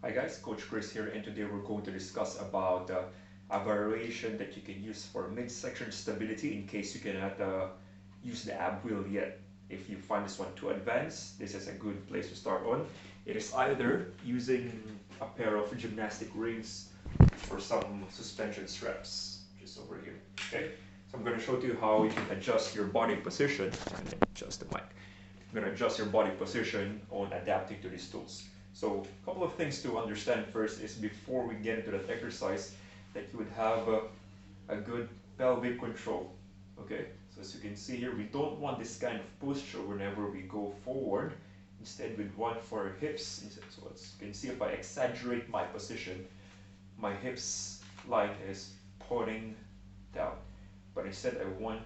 Hi guys, Coach Chris here, and today we're going to discuss about a variation that you can use for midsection stability in case you cannot use the ab wheel yet. If you find this one too advanced, this is a good place to start on. It is either using a pair of gymnastic rings or some suspension straps, just over here. Okay, so I'm going to show you how you can adjust your body position. And adjust the mic. I'm going to adjust your body position on adapting to these tools. So a couple of things to understand first is before we get into that exercise that you would have a good pelvic control. Okay, so as you can see here, we don't want this kind of posture whenever we go forward. Instead, we'd want for our hips. So as you can see, if I exaggerate my position, my hips line is pointing down. But instead, I want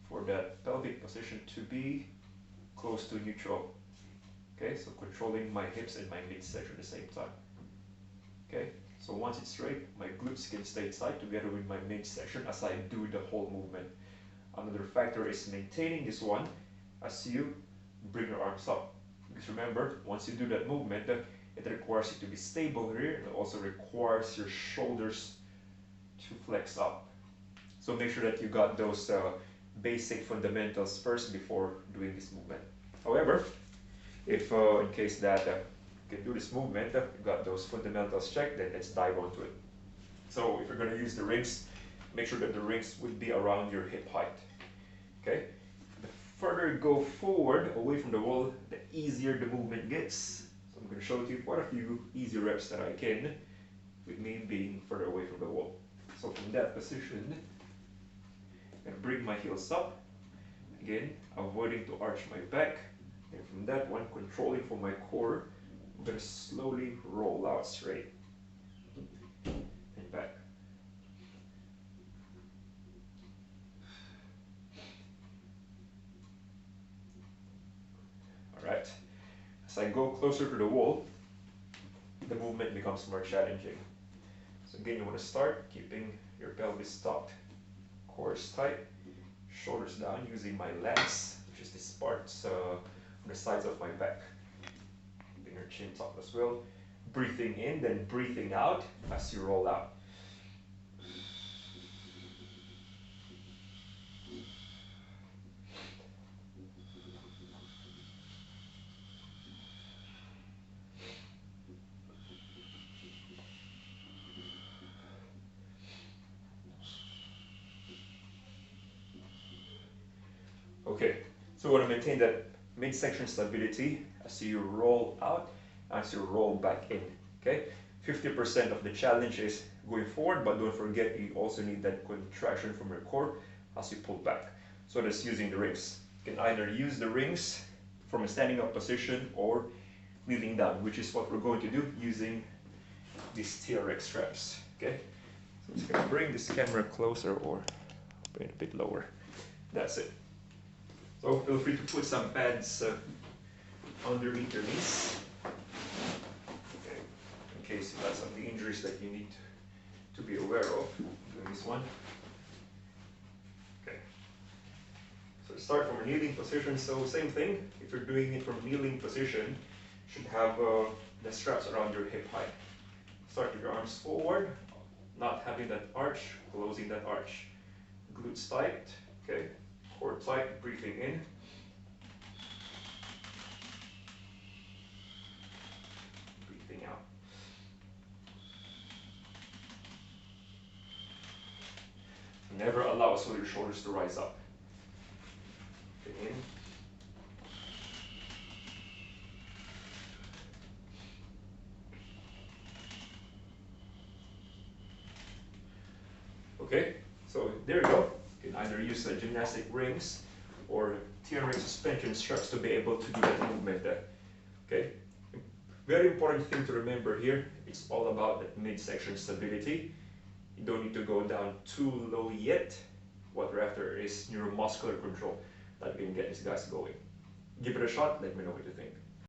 for that pelvic position to be close to neutral. Okay, so controlling my hips and my midsection at the same time. Okay, so once it's straight, my glutes can stay tight together with my midsection as I do the whole movement. Another factor is maintaining this one as you bring your arms up. Because remember, once you do that movement, it requires you to be stable here, and it also requires your shoulders to flex up. So make sure that you got those basic fundamentals first before doing this movement. However, if in case that you can do this movement, you got those fundamentals checked, then let's dive onto it. So if you're going to use the rings, make sure that the rings would be around your hip height. Okay, the further you go forward away from the wall, the easier the movement gets. So I'm going to show you quite a few easy reps that I can with me being further away from the wall. So from that position, I'm going to bring my heels up, again avoiding to arch my back. And from that one, controlling for my core, I'm going to slowly roll out straight and back. Alright, as I go closer to the wall, the movement becomes more challenging. So again, you want to start keeping your pelvis tucked, core is tight, shoulders down using my lats, which is these parts on the sides of my back. Keeping your chin tucked as well. Breathing in, then breathing out as you roll out. Okay, so we want to maintain that midsection stability as you roll out, as you roll back in. Okay, 50% of the challenge is going forward, but don't forget you also need that contraction from your core as you pull back. So that's using the rings. You can either use the rings from a standing up position or kneeling down, which is what we're going to do using these TRX straps. Okay, so I'm just going to bring this camera closer or bring it a bit lower. That's it. So feel free to put some pads underneath your knees, okay, in case you have some injuries that you need to be aware of doing this one. Okay. So start from a kneeling position. So same thing. If you're doing it from kneeling position, you should have the straps around your hip height. Start with your arms forward, not having that arch, closing that arch. Glutes tight. Okay. Core tight, breathing in. Breathing out. Never allow your shoulders to rise up. Breathing in. Okay, so there you go. You can either use gymnastic rings or TRX suspension straps to be able to do that movement there. Okay, very important thing to remember here, it's all about that midsection stability. You don't need to go down too low yet. What we're after is neuromuscular control that can get these guys going. Give it a shot, let me know what you think.